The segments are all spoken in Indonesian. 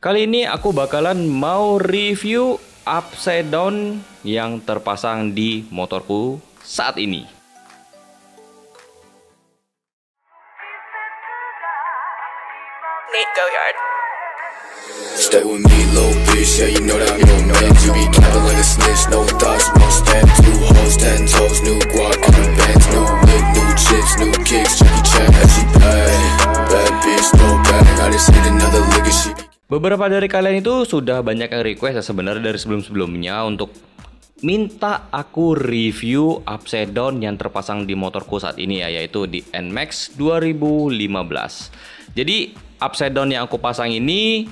Kali ini aku bakalan mau review upside down yang terpasang di motorku saat ini. Nate Goyard. Stay with me, little bitch, yeah, you know that I'm your man. You be capping like a snitch, no thoughts, no stamps. New hoes, 10 toes, new guac, new bands, new whip, new chips, new kicks. Jackie Chan, how she bad, bad bitch, no bag. I just hit another lick and she be... Beberapa dari kalian itu sudah banyak yang request ya sebenarnya dari sebelum-sebelumnya untuk minta aku review upside down yang terpasang di motorku saat ini ya, yaitu di NMAX 2015. Jadi upside down yang aku pasang ini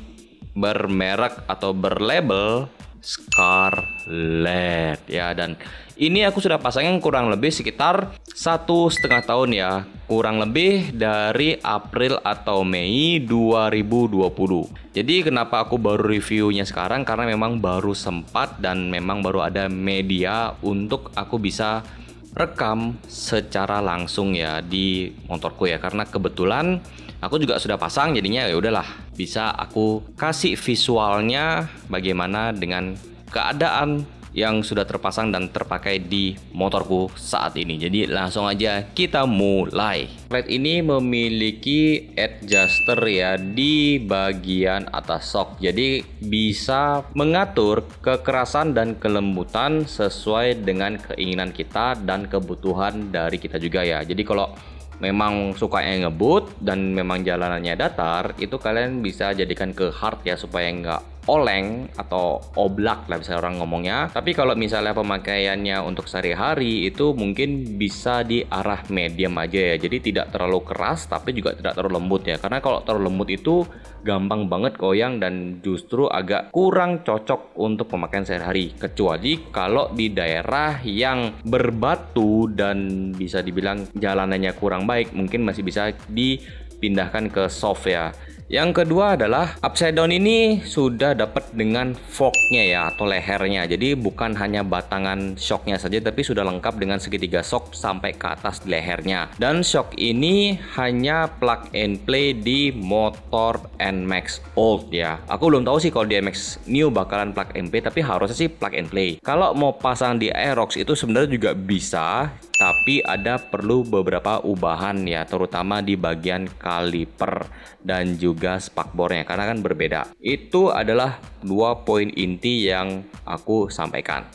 bermerek atau berlabel Scarlett ya, dan ini aku sudah pasangin kurang lebih sekitar 1,5 tahun ya, kurang lebih dari April atau Mei 2020. Jadi kenapa aku baru reviewnya sekarang, karena memang baru sempat dan memang baru ada media untuk aku bisa rekam secara langsung ya di motorku ya, karena kebetulan aku juga sudah pasang, jadinya ya udahlah bisa aku kasih visualnya bagaimana dengan keadaan yang sudah terpasang dan terpakai di motorku saat ini. Jadi langsung aja kita mulai. Scarlett ini memiliki adjuster ya di bagian atas shock, jadi bisa mengatur kekerasan dan kelembutan sesuai dengan keinginan kita dan kebutuhan dari kita juga ya. Jadi kalau memang sukanya ngebut dan memang jalanannya datar, itu kalian bisa jadikan ke hard ya, supaya nggak oleng atau oblak lah bisa orang ngomongnya. Tapi kalau misalnya pemakaiannya untuk sehari-hari itu mungkin bisa di arah medium aja ya, jadi tidak terlalu keras tapi juga tidak terlalu lembut ya, karena kalau terlalu lembut itu gampang banget goyang dan justru agak kurang cocok untuk pemakaian sehari-hari, kecuali kalau di daerah yang berbatu dan bisa dibilang jalanannya kurang baik, mungkin masih bisa dipindahkan ke soft ya. Yang kedua adalah upside down ini sudah dapat dengan forknya ya, atau lehernya. Jadi bukan hanya batangan shocknya saja, tapi sudah lengkap dengan segitiga shock sampai ke atas lehernya. Dan shock ini hanya plug and play di motor NMAX old ya. Aku belum tahu sih kalau di NMAX new bakalan plug and play, tapi harusnya sih plug and play. Kalau mau pasang di Aerox itu sebenarnya juga bisa, tapi ada perlu beberapa ubahan ya, terutama di bagian kaliper dan juga spakbornya, karena kan berbeda. Itu adalah 2 poin inti yang aku sampaikan.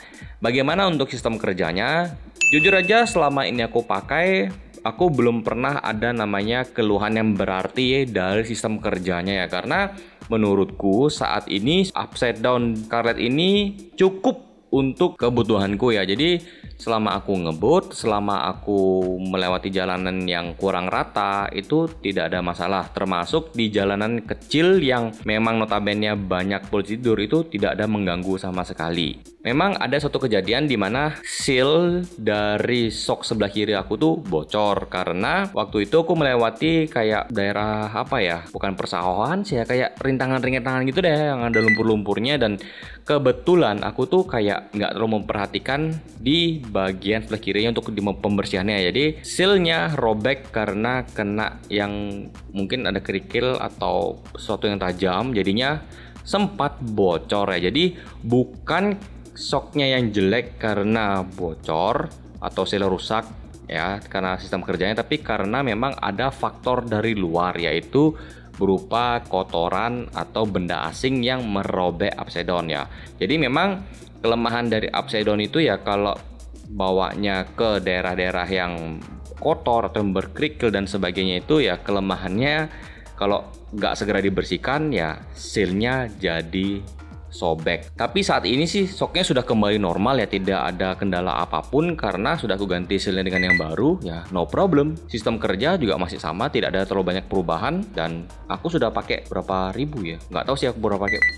Bagaimana untuk sistem kerjanya? Jujur aja selama ini aku pakai, aku belum pernah ada namanya keluhan yang berarti dari sistem kerjanya ya, karena menurutku saat ini upside down Scarlett ini cukup untuk kebutuhanku ya. Jadi selama aku ngebut, selama aku melewati jalanan yang kurang rata, itu tidak ada masalah. Termasuk di jalanan kecil yang memang notabene banyak polisi tidur, itu tidak ada mengganggu sama sekali. Memang ada suatu kejadian di mana seal dari shock sebelah kiri aku tuh bocor, karena waktu itu aku melewati kayak daerah apa ya, bukan persawahan sih ya, kayak rintangan-rintangan gitu deh yang ada lumpur-lumpurnya, dan kebetulan aku tuh kayak nggak terlalu memperhatikan di bagian sebelah kirinya untuk di pembersihannya. Jadi sealnya robek karena kena yang mungkin ada kerikil atau sesuatu yang tajam, jadinya sempat bocor ya. Jadi bukan shocknya yang jelek karena bocor atau seal rusak ya karena sistem kerjanya, tapi karena memang ada faktor dari luar, yaitu berupa kotoran atau benda asing yang merobek upside down ya. Jadi memang kelemahan dari upside down itu ya, kalau bawanya ke daerah-daerah yang kotor atau yang berkerikil dan sebagainya, itu ya kelemahannya kalau nggak segera dibersihkan ya sealnya jadi sobek. Tapi saat ini sih shocknya sudah kembali normal ya, tidak ada kendala apapun karena sudah aku ganti sealnya dengan yang baru ya, no problem. Sistem kerja juga masih sama, tidak ada terlalu banyak perubahan, dan aku sudah pakai berapa ribu ya, nggak tahu sih aku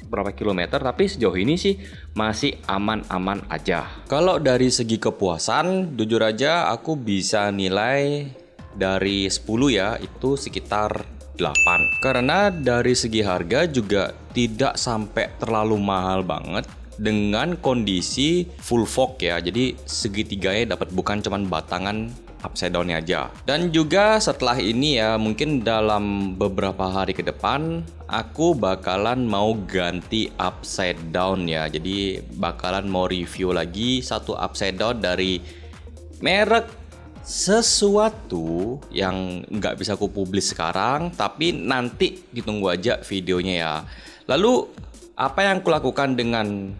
berapa kilometer, tapi sejauh ini sih masih aman-aman aja. Kalau dari segi kepuasan, jujur aja aku bisa nilai dari 10 ya, itu sekitar 8. Karena dari segi harga juga tidak sampai terlalu mahal banget, dengan kondisi full fog ya. Jadi segitiganya dapat, bukan cuman batangan upside down-nya aja. Dan juga setelah ini ya, mungkin dalam beberapa hari ke depan aku bakalan mau ganti upside down ya. Jadi bakalan mau review lagi satu upside down dari merek sesuatu yang nggak bisa aku publis sekarang, tapi nanti ditunggu aja videonya ya. Lalu apa yang aku lakukan dengan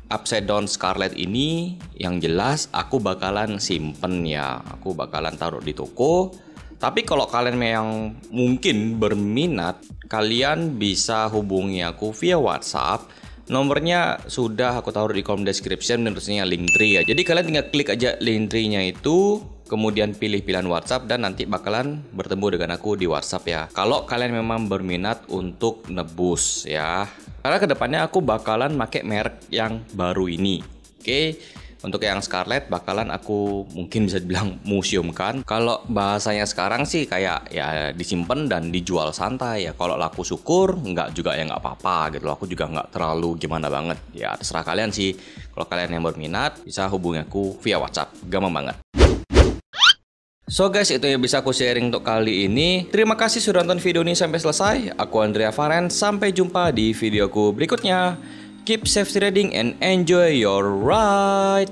upside down Scarlett ini? Yang jelas aku bakalan simpen ya, aku bakalan taruh di toko. Tapi kalau kalian yang mungkin berminat, kalian bisa hubungi aku via WhatsApp. Nomornya sudah aku taruh di kolom description dan terusnya Linktree ya. Jadi kalian tinggal klik aja Linktree-nya itu, kemudian pilih pilihan WhatsApp dan nanti bakalan bertemu dengan aku di WhatsApp ya. Kalau kalian memang berminat untuk nebus ya. Karena kedepannya aku bakalan pakai merek yang baru ini. Oke, untuk yang Scarlett bakalan aku mungkin bisa dibilang museumkan. Kalau bahasanya sekarang sih kayak ya disimpan dan dijual santai ya. Kalau laku syukur, nggak juga ya nggak apa-apa gitu. Aku juga nggak terlalu gimana banget. Ya terserah kalian sih. Kalau kalian yang berminat bisa hubungi aku via WhatsApp. Gampang banget. So guys, itu yang bisa aku sharing untuk kali ini. Terima kasih sudah nonton video ini sampai selesai. Aku Andrea Faren, sampai jumpa di videoku berikutnya. Keep safe trading and enjoy your ride.